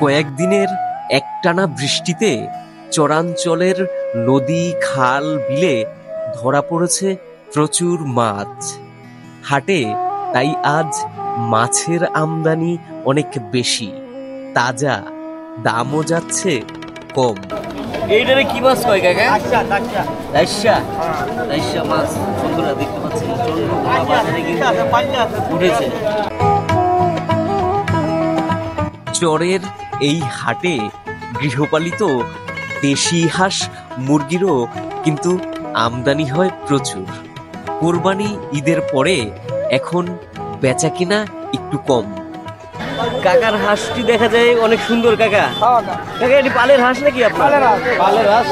কয়েকদিনের একটানা বৃষ্টিতে চরাঞ্চলের নদী খাল বিলে ধরা পড়েছে প্রচুর মাছ। হাটে তাই আজ মাছের আমদানি অনেক বেশি, তাজা, দামও যাচ্ছে কম। এইটারে কি মাছ কয় কাকা? রাইসা মাছ। বন্ধুরা দেখতে পাচ্ছেন চন্দ্রকোনা বাজারে কিন্তু উঠেছে। চরের এই হাটে গৃহপালিত দেশি হাঁস মুরগিরও কিন্তু আমদানি হয় প্রচুর। কোরবানি ঈদের পরে এখন বেচা কিনা একটু কম। কাকার হাঁসটি দেখা যায় অনেক সুন্দর। কাকা এটি পালের হাঁস নাকি আপনার? পালের হাঁস,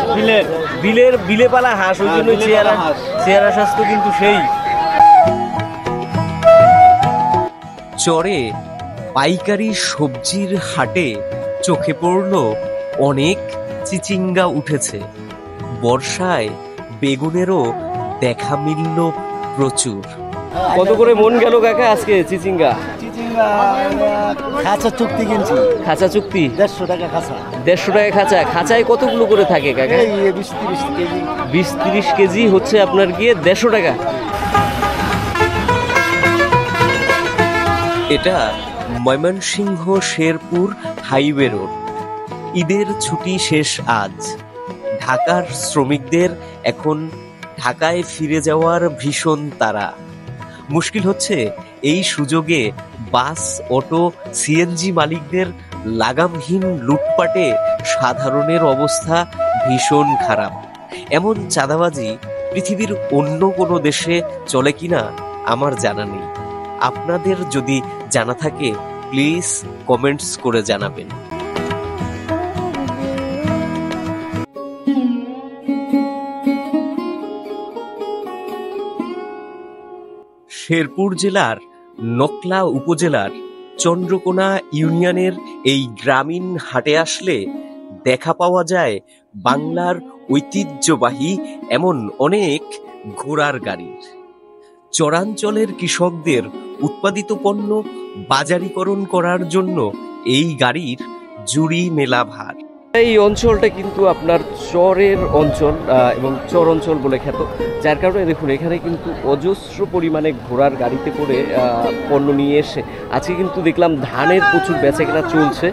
বিলে পালা হাঁস, ওই জন্য চেহারা স্বাস্থ্য কিন্তু সেই। চরে পাইকারি সবজির হাটে চোখে পড়ল অনেক চিচিঙ্গা উঠেছে। বর্ষায় বেগুনেরও দেখা মিলল প্রচুর। কত করে মন গেল কাকা আজকে চিচিঙ্গা? খাঁচা চুক্তি কিনছি। খাঁচা চুক্তি 150 টাকা খাঁচা। 150 টাকা খাঁচা। খাঁচায় কতগুলো করে থাকে কাকা? 20-30 কেজি। 20-30 কেজি হচ্ছে আপনার গিয়ে 150 টাকা। এটা ময়মনসিংহ শেরপুর হাইওয়ে রোড। ঈদের ছুটি শেষ আজ। ঢাকার শ্রমিকদের এখন ঢাকায় ফিরে যাওয়ার ভীষণ তাড়া। মুশকিল হচ্ছে এই সুযোগে বাস, অটো, সিএনজি মালিকদের লাগামহীন লুটপাটে সাধারণের অবস্থা ভীষণ খারাপ। এমন চাঁদাবাজি পৃথিবীর অন্য কোনো দেশে চলে কিনা আমার জানা নেই। আপনাদের যদি জানা থাকে প্লিজ কমেন্টস করে জানাবেন। শেরপুর জেলার নকলা উপজেলার চন্দ্রকোনা ইউনিয়নের এই গ্রামীণ হাটে আসলে দেখা পাওয়া যায় বাংলার ঐতিহ্যবাহী এমন অনেক ঘোড়ার গাড়ির। চরাঞ্চলের কৃষকদের উৎপাদিত পণ্য বাজারীকরণ করার জন্য এই গাড়ির জুড়ি মেলা ভার। এই অঞ্চলটা কিন্তু আপনার চরের অঞ্চল এবং চর অঞ্চল বলে খ্যাত, যার কারণে দেখুন এখানে কিন্তু অজস্র পরিমাণে ঘোড়ার গাড়িতে করে পণ্য নিয়ে এসে আজকে কিন্তু দেখলাম ধানের প্রচুর বেচাকেনা চলছে।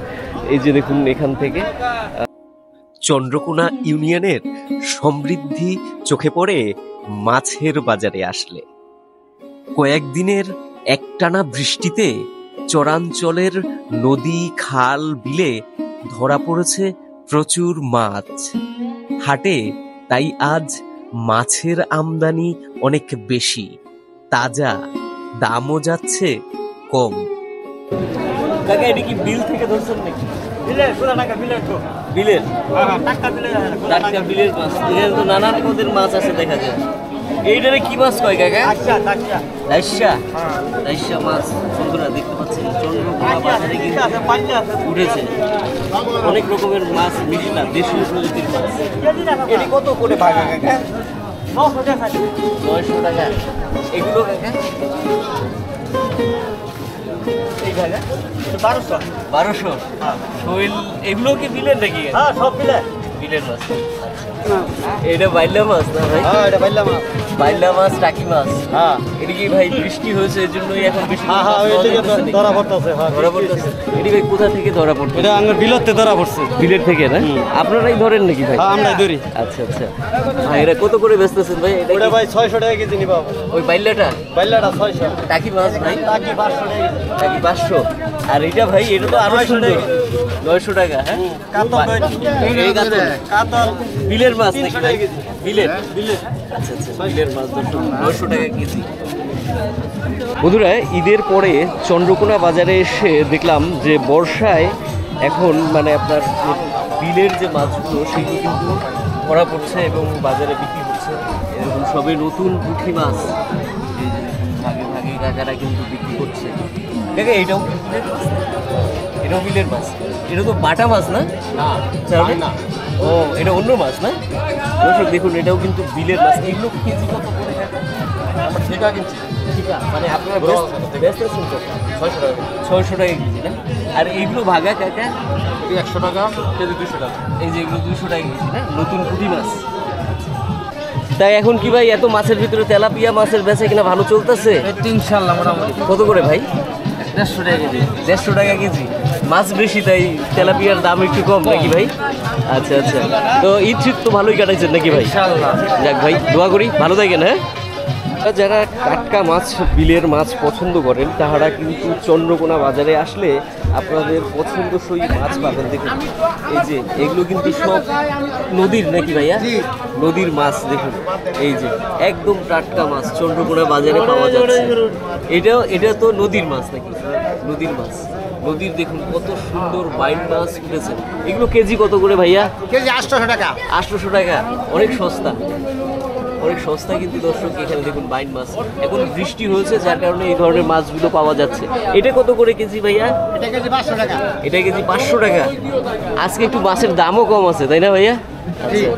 এই যে দেখুন এখান থেকে চন্দ্রকোনা ইউনিয়নের সমৃদ্ধি চোখে পড়ে মাছের বাজারে আসলে। কয়েকদিনের একটানা বৃষ্টিতে চরাঞ্চলের নদী খাল বিলে ধরা পড়েছে প্রচুর মাছ। হাটে তাই আজ মাছের আমদানি অনেক বেশি, তাজা, দামও যাচ্ছে কম। কাকা এটা কি বিল থেকে ধরছেন নাকি? বিলের মাছ। এখানে তো নানান পদের মাছ আছে দেখা যায়। এইটারে কি মাছ কয় কাকা? রাইসা মাছ। বন্ধুরা দেখতে পাচ্ছেন চন্দ্রকোনা বাজারে কিন্তু উঠেছে অনেক রকমের মাছ, মিশলা দেশীয় প্রজাতির মাছ। এটি কত করে ভাগা কাকা? 900 টাকা। এগুলো কাকা? এই ভাগা 1200। শৈল এগুলো কি বিলের নাকি? হ্যাঁ, সব বিলের মাছ। এটা বাইলা মাছ না ভাই? হ্যাঁ, এটা বাইলা মাছ। বাইলা মাছ, টাকি মাছ। হ্যাঁ, এটা কি ভাই বৃষ্টি হয়েছে এর জন্যই এখন বেশি? হ্যাঁ হ্যাঁ, ওই থেকে ধরা পড়তেছে। হ্যাঁ, ধরা পড়তেছে। এটি ভাই কোথা থেকে ধরা পড়ছে? এটা আমার বিলেতে ধরা পড়ছে। বিলের থেকে না? আপনারাই ধরেন নাকি ভাই? হ্যাঁ, আমরাই ধরি। আচ্ছা আচ্ছা। ভাই এটা কত করে বেচতেছেন ভাই? এটা ভাই 600 টাকা কেজি নিবা। ওই বাইলাটা 600। টাকি মাছ ভাই? টাকি 500 টাকা। টাকি 500। আর এটা ভাই এটা তো আরো সুন্দর, 900 টাকা। হ্যাঁ, কাতল বিলের মাছ নাকি ভাই? বিলের। আচ্ছা আচ্ছা, বিলের মাছ 900 টাকা কেজি। বন্ধুরা ঈদের পরে চন্দ্রকোনা বাজারে এসে দেখলাম যে বর্ষায় এখন মানে আপনার বিলের যে মাছগুলো সেগুলো কিন্তু ধরা পড়ছে এবং বাজারে বিক্রি হচ্ছে। এরকম সবে নতুন পুঁটি মাছ ভাগে ভাগে কাকারা কিন্তু বিক্রি করছে। দেখে এটাও বিলের মাছ। এটা তো বাটা মাছ না? না, ও এটা অন্য মাছ না? দেখুন এটাও কিন্তু বিলের মাছ। এগুলো কেজি কত করে? আমরা ঠিকা কিনছি। কাঁচা মানে আপনারা ব্যস্ত আছেন তো 600 টাকা কেজি না? আর এইগুলো ভাগা কাকা 100 টাকা কেজি 200 টাকা। এই যে এগুলো 200 টাকা কেজি না, নতুন পুঁটি মাছ। তাই এখন কি ভাই এত মাছের ভিতরে তেলাপিয়া মাছের বেচা কিনা ভালো চলতেছে? ইনশাআল্লাহ মোটামুটি কত করে ভাই? 150 টাকা কেজি। 150 টাকা কেজি। মাছ বেশি তাই তেলাপিয়ার দাম একটু কম নাকি ভাই? আচ্ছা আচ্ছা, তো ঈদ শীত তো ভালোই কাটাইছেন নাকি ভাই? ইনশাআল্লাহ। যাক ভাই, দোয়া করি ভালো থাকেন। হ্যাঁ, যারা টাটকা মাছ, বিলের মাছ পছন্দ করেন তাহারা কিন্তু চন্দ্রকোনা বাজারে আসলে আপনাদের পছন্দসই মাছ পাবেন। দেখুন এই যে এগুলো কিন্তু সব নদীর নাকি ভাইয়া? নদীর মাছ। দেখুন এই যে একদম টাটকা মাছ চন্দ্রকোনা বাজারে পাওয়া যাচ্ছে। এটা তো নদীর মাছ নাকি? নদীর মাছ, নদীর। দেখুন কত সুন্দর বাইন মাছ উঠেছে। এগুলো কেজি কত করে ভাইয়া? কেজি 800 টাকা। 800 টাকা, অনেক সস্তা, অনেক সস্তা কিন্তু দর্শক। এখানে দেখুন বাইন মাছ, এখন বৃষ্টি হয়েছে যার কারণে এই ধরনের মাছগুলো পাওয়া যাচ্ছে। এটা কত করে কেজি ভাইয়া? এটা কেজি 500 টাকা। এটা কেজি 500 টাকা। আজকে একটু মাছের দামও কম আছে তাই না ভাইয়া? আচ্ছা,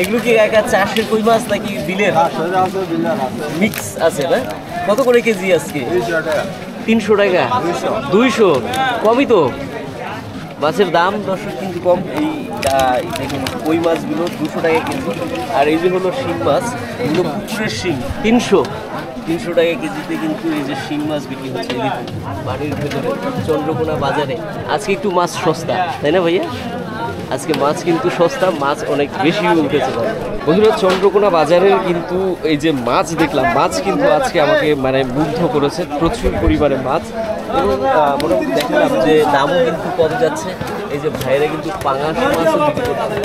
এগুলো কি একা চাষের কই মাছ নাকি বিলের মিক্স আছে না? কত করে কেজি আজকে? 300 টাকা। 200, কমই তো। মাছের দাম দর্শক কিন্তু কম। এই দেখুন কই মাছগুলো 200 টাকা কেজি। আর এই যে হলো শিং মাছ, এগুলো পুকুরের শিং 300 টাকা কেজিতে কিন্তু এই যে শিং মাছ বিক্রি হচ্ছে। এই দেখুন বাড়ির ভেতরে চন্দ্রকোনা বাজারে আজকে একটু মাছ সস্তা তাই না ভাইয়া? আজকে মাছ কিন্তু সস্তা, মাছ অনেক বেশি উঠেছে। বন্ধুরা, চন্দ্রকোনা বাজারের কিন্তু এই যে মাছ দেখলাম, মাছ কিন্তু আজকে আমাকে মানে মুগ্ধ করেছে। প্রচুর পরিমাণে মাছ, এবং মোটামুটি দেখালাম যে দামও কিন্তু কম যাচ্ছে। এই যে ভাইরা কিন্তু পাঙাশ মাছও বিক্রি করছে।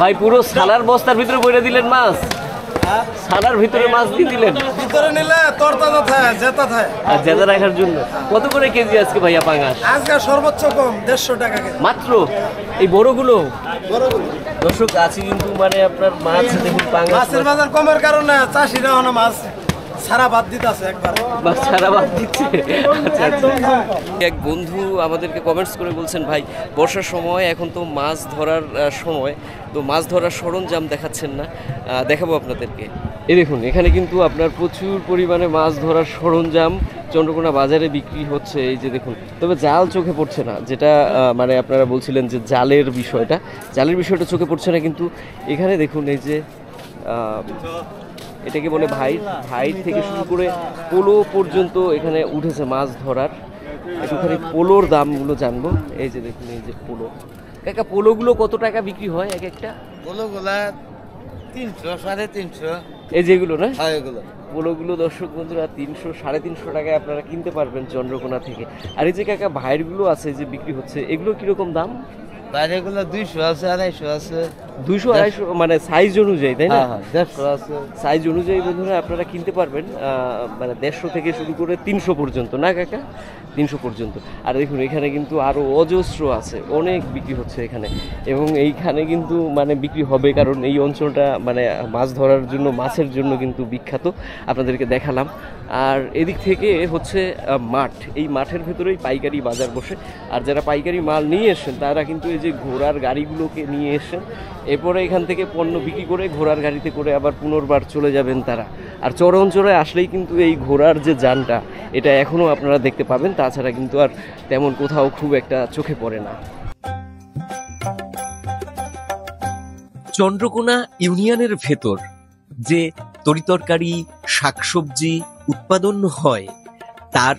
ভাই পুরো সালার বস্তার ভিতরে বইরে দিলেন মাছ, সালার ভিতরে মাছ দিয়ে দিলেন। ভিতরে নিলে তরতাজা থাকে, জেতা থাকে। আর জেতা রাখার জন্য কত করে কেজি আজকে ভাইয়া পাঙাশ? আজকে সর্বোচ্চ কম 150 টাকা কেজি। মাত্র এই বড়গুলো। দর্শক আছে কিন্তু মানে আপনার মাছ দেখুন পাঙাশ মাছের বাজার কমের কারণে চাষিরা এখন মাছ সারা বাদ দিতেছে একবার। মাছ ছাড়া বাদ দিচ্ছে। আচ্ছা আচ্ছা। এক বন্ধু আমাদেরকে কমেন্টস করে বলছেন, ভাই বর্ষার সময় এখন তো মাছ ধরার সময়, তো মাছ ধরার সরঞ্জাম দেখাচ্ছেন না। দেখাবো আপনাদেরকে। এই দেখুন এখানে কিন্তু আপনার প্রচুর পরিমাণে মাছ ধরার সরঞ্জাম চন্দ্রকোনা বাজারে বিক্রি হচ্ছে। এই যে দেখুন, তবে জাল চোখে পড়ছে না, যেটা মানে আপনারা বলছিলেন যে জালের বিষয়টা চোখে পড়ছে না। কিন্তু এখানে দেখুন এই যে এটাকে বলে ভাইট থেকে শুরু করে পোলো পর্যন্ত এখানে উঠেছে মাছ ধরার। একটুখানি পোলোর দামগুলো জানবো। এই যে দেখুন এই যে পোলো, কাকা পোলোগুলো কত টাকা বিক্রি হয় এক একটা? পোলোগুলা 300, 350। এই যেগুলো না, হ্যাঁ এগুলো পোলোগুলো দর্শক বন্ধুরা 300, 350 টাকায় আপনারা কিনতে পারবেন চন্দ্রকোনা থেকে। আর এই যে কাকা ভাইরগুলো আছে যে বিক্রি হচ্ছে, এগুলো কিরকম দাম? বাইরেগুলো 200 আছে, 250 আছে। 200, 250 মানে সাইজ অনুযায়ী তাই না? হ্যাঁ 150 আছে। সাইজ অনুযায়ী বন্ধুরা আপনারা কিনতে পারবেন। মানে 150 থেকে শুরু করে 300 পর্যন্ত না কাকা? 300 পর্যন্ত। আর দেখুন এখানে কিন্তু আরও অজস্র আছে, অনেক বিক্রি হচ্ছে এখানে। এবং এইখানে কিন্তু মানে বিক্রি হবে কারণ এই অঞ্চলটা মানে মাছ ধরার জন্য, মাছের জন্য কিন্তু বিখ্যাত। আপনাদেরকে দেখালাম। আর এদিক থেকে হচ্ছে মাঠ, এই মাঠের ভেতরেই পাইকারি বাজার বসে। আর যারা পাইকারি মাল নিয়ে এসেছেন তারা কিন্তু এই যে ঘোড়ার গাড়িগুলোকে নিয়ে এসেছেন, এরপরে এখান থেকে পণ্য বিক্রি করে ঘোড়ার গাড়িতে করে আবার পুনর্বার চলে যাবেন তারা। আর চর অঞ্চলে আসলেই কিন্তু এই ঘোড়ার যে যানটা, এটা এখনও আপনারা দেখতে পাবেন। তাছাড়া কিন্তু আর তেমন কোথাও খুব একটা চোখে পড়ে না। চন্দ্রকোনা ইউনিয়নের ভেতর যে তরিতরকারি, শাকসবজি উৎপাদন হয় তার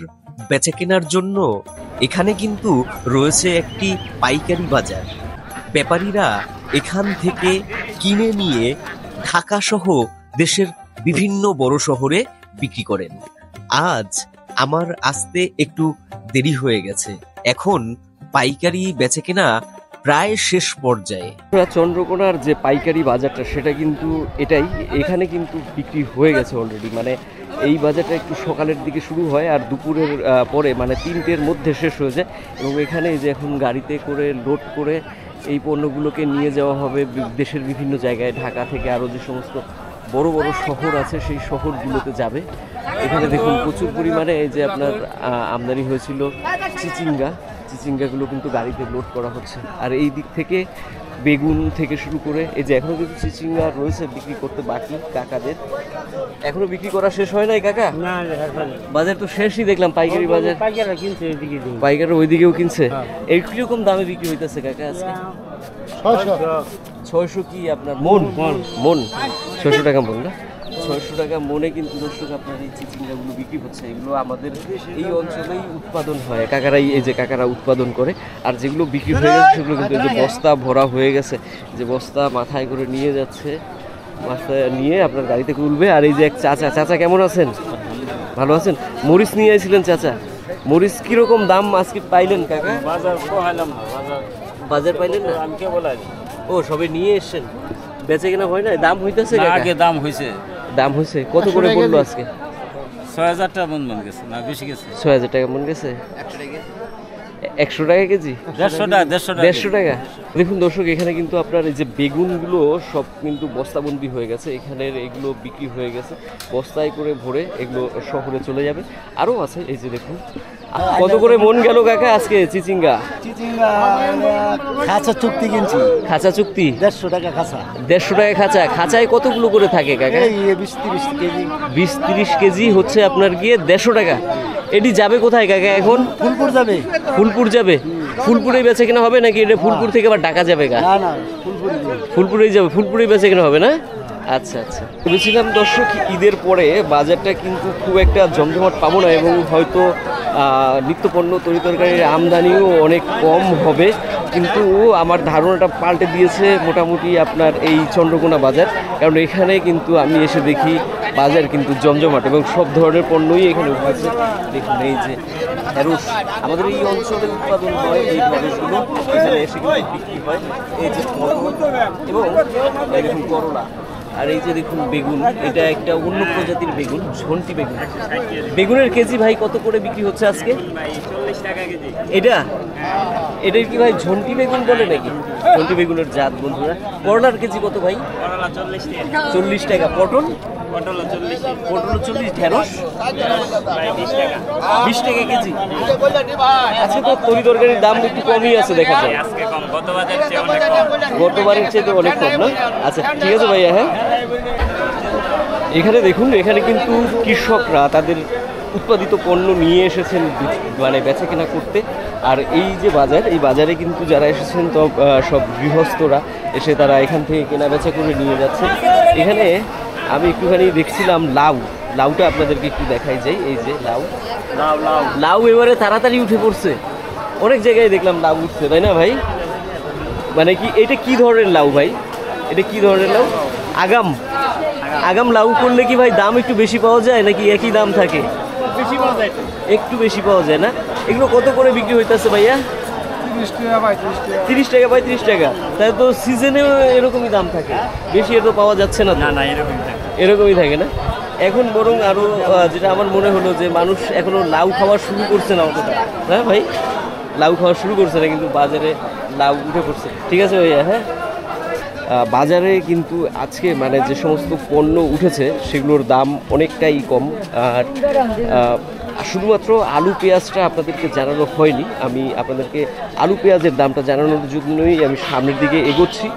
বেচাকেনার জন্য এখানে কিন্তু রয়েছে একটি পাইকারি বাজার। ব্যাপারীরা এখান থেকে কিনে নিয়ে ঢাকা সহ দেশের বিভিন্ন বড় শহরে বিক্রি করেন। আজ আমার আসতে একটু দেরি হয়ে গেছে, এখন পাইকারি বেচাকেনা প্রায় শেষ পর্যায়ে। চন্দ্রকোনার যে পাইকারি বাজারটা সেটা কিন্তু এটাই, এখানে কিন্তু বিক্রি হয়ে গেছে অলরেডি। মানে এই বাজারটা একটু সকালের দিকে শুরু হয় আর দুপুরের পরে মানে 3টের মধ্যে শেষ হয়ে যায়। এবং এখানে যে এখন গাড়িতে করে লোড করে এই পণ্যগুলোকে নিয়ে যাওয়া হবে দেশের বিভিন্ন জায়গায়, ঢাকা থেকে আরও যে সমস্ত বড় বড় শহর আছে সেই শহরগুলোতে যাবে। এখানে দেখুন প্রচুর পরিমাণে এই যে আপনার আমদানি হয়েছিল চিচিঙ্গাগুলো কিন্তু গাড়িতে লোড করা হচ্ছে। আর এই দিক থেকে বেগুন থেকে শুরু করে এই যে এখনো কিন্তু চিচিঙ্গা রয়েছে বিক্রি করতে বাকি কাকাদের। এখনো বিক্রি করা শেষ হয় নাই কাকা? না বাজার তো শেষই দেখলাম, পাইকারি বাজার। পাইকাররা কিনছে এদিকে পাইকাররা ওইদিকেও কিনছে। এই কিরকম দামে বিক্রি হইতেছে কাকা আজকে? 600 কি আপনার মন? মন 600 টাকা মন না? 600 টাকা মনে কিন্তু দর্শক আপনার এই চিচিঙ্গাগুলো বিক্রি হচ্ছে। এগুলো আমাদের এই অঞ্চলেই উৎপাদন হয়, কাকারাই এই যে কাকারা উৎপাদন করে। আর যেগুলো বিক্রি হয়ে গেছে সেগুলো কিন্তু এই যে বস্তা ভরা হয়ে গেছে, যে বস্তা মাথায় করে নিয়ে যাচ্ছে, বস্তায় নিয়ে আপনার গাড়িতে তুলবে। আর এই যে এক চাচা, চাচা কেমন আছেন? ভালো আছেন? মরিচ নিয়ে আসছিলেন চাচা, মরিচ কিরকম দাম আজকে পাইলেন কাকা? বাজার পাইলেন না? ও সবে নিয়ে এসছেন, বেচে কিনা হয় না? দাম হইতেছে? আগে দাম হয়েছে, দাম হয়েছে কত করে বললো আজকে? 6000 টাকা মন গেছে না, বেশি গেছে। 6000 টাকা মন গেছে। 100 টাকা কেজি? 150 টাকা। দেখুন দর্শক, এখানে কিন্তু আপনার এই যে বেগুনগুলো সব কিন্তু বস্তাবন্দি হয়ে গেছে। এখানের এগুলো বিক্রি হয়ে গেছে, বস্তায় করে ভরে এগুলো শহরে চলে যাবে। আরও আছে এই যে দেখুন। কত করে মন গেল কাকা আজকে চিচিঙ্গা? খাঁচা চুক্তি কিনছি, খাঁচা চুক্তি 150 টাকা খাঁচা। 150 টাকা খাঁচা। খাঁচায় কতগুলো করে থাকে কাকা? 20-30 কেজি। 20-30 কেজি হচ্ছে আপনার গিয়ে 150 টাকা। এটি যাবে কোথায় কাকা এখন? ফুলপুর যাবে। ফুলপুর যাবে? ফুলপুরে বেচে কিনা হবে নাকি এটা ফুলপুর থেকে আবার ঢাকা যাবে? গা না না, ফুলপুর ফুলপুরেই যাবে, ফুলপুরেই বেচে কিনা হবে না? আচ্ছা আচ্ছা। ভেবেছিলাম দর্শক ঈদের পরে বাজারটা কিন্তু খুব একটা জমজমাট পাবো না এবং হয়তো নিত্যপণ্য তরিতরকারির আমদানিও অনেক কম হবে, কিন্তু আমার ধারণাটা পাল্টে দিয়েছে মোটামুটি আপনার এই চন্দ্রকোনা বাজার। কারণ এখানে কিন্তু আমি এসে দেখি বাজার কিন্তু জমজমাট এবং সব ধরনের পণ্যই এখানে উঠেছে। দেখুন এই যে ঢেঁড়স, আমাদের এই অঞ্চলে উৎপাদন হয় এই ঢেঁড়সগুলো, এখানে এসে কিন্তু বিক্রি হয়। এই যে এবং এই দেখুন করলা, আর এই যে দেখুন বেগুন, এটা একটা অন্য প্রজাতির বেগুন, ঝন্টি বেগুন। বেগুনের কেজি ভাই কত করে বিক্রি হচ্ছে আজকে? 40 টাকা কেজি। এটার কি ভাই ঝন্টি বেগুন বলে নাকি? ঝন্টি বেগুনের জাত বন্ধুরা। করলার কেজি কত ভাই? করলা 40 টাকা। 40 টাকা। পটল? পটল 40 টাকা। পটল 40। ঢেঁড়স? 20 টাকা। 20 টাকা কেজি। আজকে তো তরিতরকারির দাম একটু কমই আছে দেখা যায়। আজকে কম, গতবারের চেয়ে অনেক কম। গতবারের চেয়ে অনেক কম না? আচ্ছা ঠিক আছে ভাইয়া। হ্যাঁ, এখানে দেখুন, এখানে কিন্তু কৃষকরা তাদের উৎপাদিত পণ্য নিয়ে এসেছেন মানে বেচা কেনা করতে। আর এই যে বাজার, এই বাজারে কিন্তু যারা এসেছেন তো সব গৃহস্থরা এসে তারা এখান থেকে কেনা বেচা করে নিয়ে যাচ্ছে। এখানে আমি একটুখানি দেখছিলাম লাউটা আপনাদেরকে একটু দেখাই যাই। এই যে লাউ এবারে তাড়াতাড়ি উঠে পড়ছে, অনেক জায়গায় দেখলাম লাউ উঠছে, তাই না ভাই? মানে কি এটা কি ধরনের লাউ ভাই? এটা কি ধরনের লাউ? আগাম লাউ করলে কি ভাই দাম একটু বেশি পাওয়া যায় নাকি একই দাম থাকে? বেশি পাওয়া যায়, একটু বেশি পাওয়া যায় না? এগুলো কত করে বিক্রি হইতেছে ভাইয়া? 30 টাকা। 30 টাকা। তাই তো সিজনেও এরকমই দাম থাকে, বেশি এত পাওয়া যাচ্ছে না? না এরকমই থাকে না? এখন বরং আরো যেটা আমার মনে হলো যে মানুষ এখনো লাউ খাওয়া শুরু করছে না অতটা, হ্যাঁ ভাই? লাউ খাওয়া শুরু করছে না, কিন্তু বাজারে লাউ উঠে পড়ছে। ঠিক আছে ভাইয়া। হ্যাঁ, বাজারে কিন্তু আজকে মানে যে সমস্ত পণ্য উঠেছে সেগুলোর দাম অনেকটাই কম। আর শুধুমাত্র আলু পেঁয়াজটা আপনাদেরকে জানানো হয়নি, আমি আপনাদেরকে আলু পেঁয়াজের দামটা জানানোর জন্যই আমি সামনের দিকে এগোচ্ছি।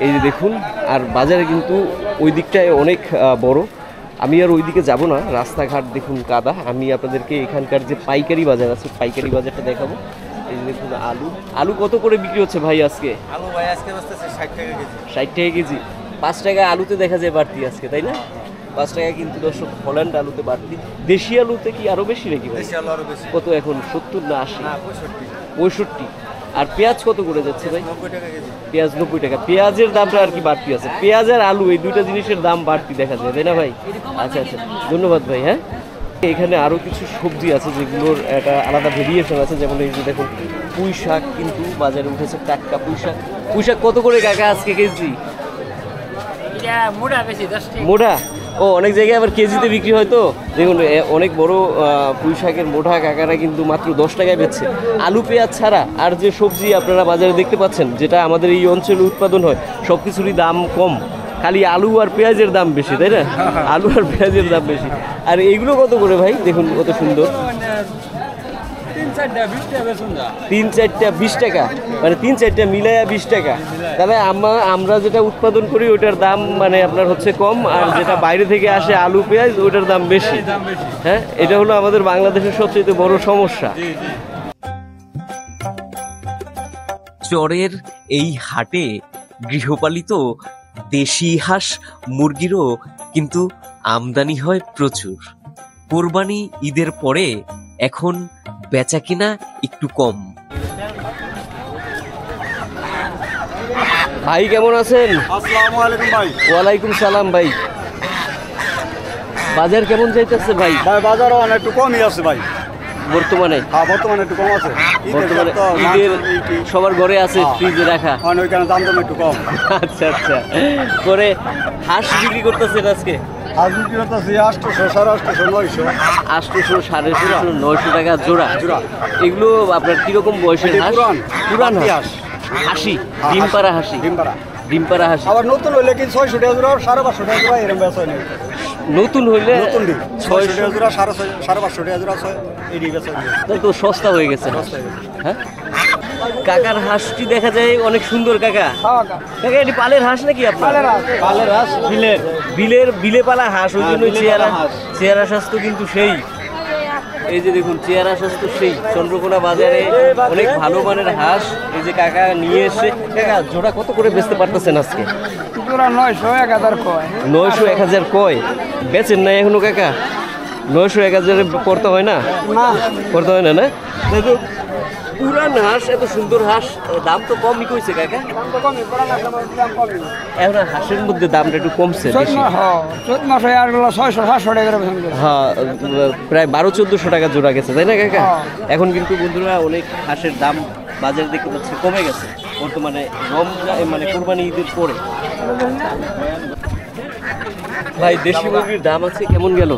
এই যে দেখুন, আর বাজারে কিন্তু ওই দিকটায় অনেক বড়, আমি আর ওই দিকে যাবো না, রাস্তাঘাট দেখুন কাদা। আমি আপনাদেরকে এখানকার যে পাইকারি বাজার আছে পাইকারি বাজারটা দেখাবো। এই যে দেখুন আলু কত করে বিক্রি হচ্ছে ভাই আজকে? আলু ভাই আজকে বসতেছে 60 টাকা কেজি। 60 টাকা কেজি। 5 টাকা আলুতে দেখা যায় বাড়তি আজকে, তাই না? 5 টাকা কিন্তু দর্শক হল্যান্ড আলুতে বাড়তি। দেশি আলুতে কি আরো বেশি নাকি ভাই? দেশি আলু আরো বেশি। কত এখন? 70 না 80? না 65। 65। আর পেঁয়াজ কত করে যাচ্ছে ভাই? 90 টাকা কেজি। পেঁয়াজ 90 টাকা। পেঁয়াজের দামটা আর কি বাড়তি আছে, পেঁয়াজ আর আলু এই দুইটা জিনিসের দাম বাড়তি দেখা যায়, তাই না ভাই? আচ্ছা আচ্ছা, ধন্যবাদ ভাই। হ্যাঁ, এখানে আরো কিছু সবজি আছে যেগুলোর একটা আলাদা ভেরিয়েশন আছে, যেমন এই যে দেখুন পুঁই শাক কিন্তু বাজারে উঠেছে, টাটকা পুঁই শাক কত করে কাকা আজকে কেজি? মোটা? ও, অনেক জায়গায় আবার কেজিতে বিক্রি হয় তো। দেখুন অনেক বড় পুঁই শাকের মোটা কাকারা কিন্তু মাত্র 10 টাকায় বেচছে। আলু পেঁয়াজ ছাড়া আর যে সবজি আপনারা বাজারে দেখতে পাচ্ছেন, যেটা আমাদের এই অঞ্চলে উৎপাদন হয়, সব কিছুরই দাম কম, খালি আলু আর পেঁয়াজের দাম বেশি, তাই না? আলু আর পেঁয়াজের দাম বেশি। আর এইগুলো কত করে ভাই? দেখুন কত সুন্দর। 3-4টা 20 টাকা, মানে 3-4টা মিলাইয়া 20 টাকা। তাহলে আমরা যেটা উৎপাদন করি ওটার দাম মানে আপনার হচ্ছে কম, আর যেটা বাইরে থেকে আসে আলু পেঁয়াজ ওটার দাম বেশি। হ্যাঁ, এটা হলো আমাদের বাংলাদেশের সবচেয়ে বড় সমস্যা। চরের এই হাটে গৃহপালিত দেশি হাঁস মুরগিরও কিন্তু আমদানি হয় প্রচুর। কোরবানি ঈদের পরে এখন বেচা কিনা একটু কম। ভাই কেমন আছেন? আসসালামু আলাইকুম ভাই। ওয়ালাইকুম সালাম ভাই। বাজার কেমন যাইতেছে ভাই? ভাই বাজারও অনেক একটু কমই আছে ভাই বর্তমানে? হ্যাঁ বর্তমানে একটু কম আছে। বর্তমানে ঈদের সবার ঘরে আছে ফ্রিজে রাখা, ওইখানে দাম দাম একটু কম। আচ্ছা আচ্ছা। পরে হাঁস বিক্রি করতেছেন আজকে? হাঁস বিক্রি করতেছি 800, 850, 900, 800, 950, 900 টাকা জোড়া। এগুলো আপনার কিরকম বয়সের হাঁস? পুরান হাঁস, হাসি, ডিম পাড়া হাসি, ডিম পাড়া হাসি। আবার নতুন হইলে কি 600 টাকা জোড়া, 550 টাকা জোড়া এরকম বেচা হয়। নতুন হইলে নতুন দিন 600 টাকা জোড়া, 550 টাকা জোড়া এই বেচা হয়। তো সস্তা হয়ে গেছে। হ্যাঁ, কাকার হাঁসটি দেখা যায় অনেক সুন্দর। কাকা, কাকা এটি পালের হাঁস নাকি আপনার? পালের হাঁস, বিলে পালা হাঁস, ওই জন্য চেহারা স্বাস্থ্য কিন্তু সেই। এই যে দেখুন চেহারা স্বাস্থ্য সেই। চন্দ্রকোনা বাজারে অনেক ভালো মানের হাঁস এই যে কাকা নিয়ে এসে। কাকা জোড়া কত করে বেচতে পারতেছেন আজকে? 900-1000 কয়। বেচেন না এখনো কাকা? 900-1000 করতে হয় না? করতে হয় না না? দেখো পুরান হাঁস, এত সুন্দর হাঁস, দাম তো কমই কইছে কাকা। এখন হাঁসের মধ্যে দামটা একটু কমছে বেশি। হ্যাঁ, প্রায় 1200-1400 টাকা জোড়া গেছে, তাই না কাকা? এখন কিন্তু বন্ধুরা অনেক হাঁসের দাম বাজারে দেখতে পাচ্ছি কমে গেছে বর্তমানে, মানে কোরবানি ঈদের পরে। ভাই দেশি মুরগির দাম আছে কেমন গেল?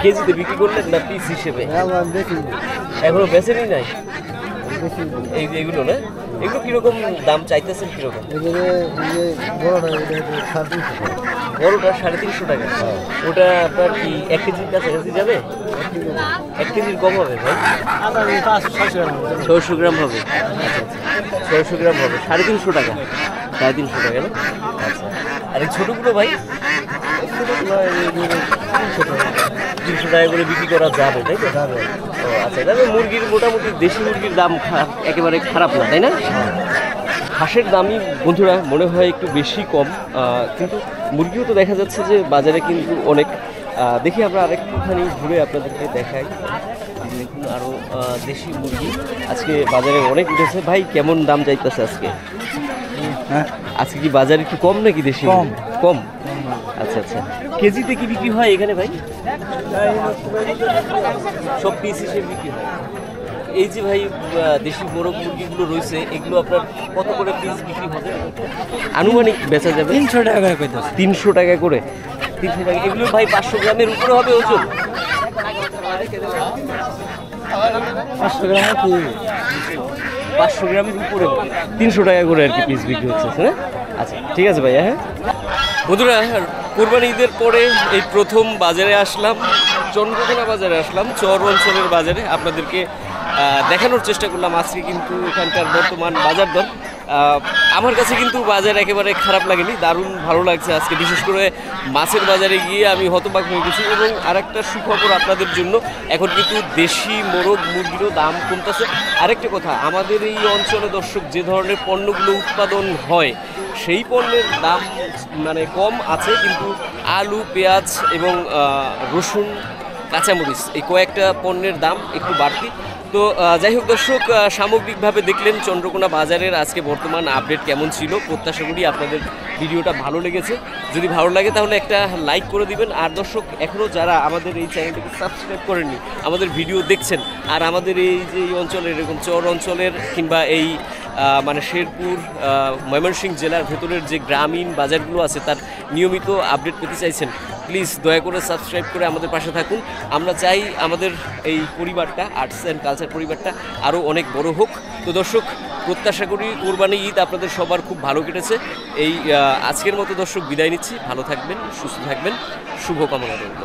কেজিতে বিক্রি করলেন না পিস হিসেবে? এখনো বেচেনি নাই এইগুলো না? এগুলো কিরকম দাম চাইতেছেন? কিরকম? বড়টা 350 টাকা। ওটা আপনার কি 1 কেজির কাছাকাছি যাবে? 1 কেজির কম হবে ভাই? 600 গ্রাম হবে। 600 গ্রাম হবে 350 টাকা। 350 টাকা না? আচ্ছা। আর এই ছোটগুলো ভাই 300 টাকা করে বিক্রি করা যাবে, তাই তো? ও আচ্ছা, তাহলে মুরগির মোটামুটি দেশি মুরগির দাম একেবারে খারাপ না, তাই না? হাঁসের দামই বন্ধুরা মনে হয় একটু বেশি কম, কিন্তু মুরগিও তো দেখা যাচ্ছে যে বাজারে কিন্তু অনেক। দেখি আমরা আরেকটুখানি ঘুরে আপনাদেরকে দেখাই। দেখুন আরও দেশি মুরগি আজকে বাজারে অনেক উঠেছে। ভাই কেমন দাম চাইতেছে আজকে? আজকে কি বাজারে একটু কম নাকি? দেশি কম। আচ্ছা আচ্ছা। কেজিতে কি বিক্রি হয় এখানে ভাই? সব পিস হিসেবে বিক্রি হয়। এই যে ভাই দেশি বড় মুরগিগুলো রয়েছে, এগুলো আপনার কত করে পিস বিক্রি হবে? আনুমানিক বেচা যাবে 300 টাকা করে। 300 টাকা করে। 300 টাকা। এগুলো ভাই 500 গ্রামের উপরে হবে ওজন? 500 গ্রামের উপরে 300 টাকা করে আর কি পিস বিক্রি হচ্ছে, হ্যাঁ? আচ্ছা ঠিক আছে ভাইয়া। হ্যাঁ বন্ধুরা, কোরবানি ঈদের পরে এই প্রথম বাজারে আসলাম, চন্দ্রকোনা বাজারে আসলাম, চর অঞ্চলের বাজারে। আপনাদেরকে দেখানোর চেষ্টা করলাম আজকে কিন্তু এখানকার বর্তমান বাজার দর। আমার কাছে কিন্তু বাজার একেবারে খারাপ লাগেনি, দারুণ ভালো লাগছে আজকে। বিশেষ করে মাছের বাজারে গিয়ে আমি হতবাক হয়ে গেছি। এবং আরেকটা সুখবর আপনাদের জন্য, এখন কিন্তু দেশি মোরগ মুরগিরও দাম কমতেছে। আরেকটা কথা, আমাদের এই অঞ্চলে দর্শক যে ধরনের পণ্যগুলো উৎপাদন হয় সেই পণ্যের দাম মানে কম আছে, কিন্তু আলু পেঁয়াজ এবং রসুন কাঁচামরিচ এই কয়েকটা পণ্যের দাম একটু বাড়তি। তো যাই হোক দর্শক, সামগ্রিকভাবে দেখলেন চন্দ্রকোনা বাজারের আজকে বর্তমান আপডেট কেমন ছিল। প্রত্যাশা করি আপনাদের ভিডিওটা ভালো লেগেছে। যদি ভালো লাগে তাহলে একটা লাইক করে দিবেন। আর দর্শক এখনও যারা আমাদের এই চ্যানেলটিকে সাবস্ক্রাইব করেননি, আমাদের ভিডিও দেখছেন, আর আমাদের এই যে এই অঞ্চলের এরকম চর অঞ্চলের কিংবা এই মানে শেরপুর ময়মনসিংহ জেলার ভেতরের যে গ্রামীণ বাজারগুলো আছে তার নিয়মিত আপডেট পেতে চাইছেন, প্লিজ দয়া করে সাবস্ক্রাইব করে আমাদের পাশে থাকুন। আমরা চাই আমাদের এই পরিবারটা, আর্টস অ্যান্ড কালচার পরিবারটা আরও অনেক বড় হোক। তো দর্শক, প্রত্যাশা করি কোরবানি ঈদ আপনাদের সবার খুব ভালো কেটেছে। এই আজকের মতো দর্শক বিদায় নিচ্ছি। ভালো থাকবেন, সুস্থ থাকবেন, শুভকামনা রইল।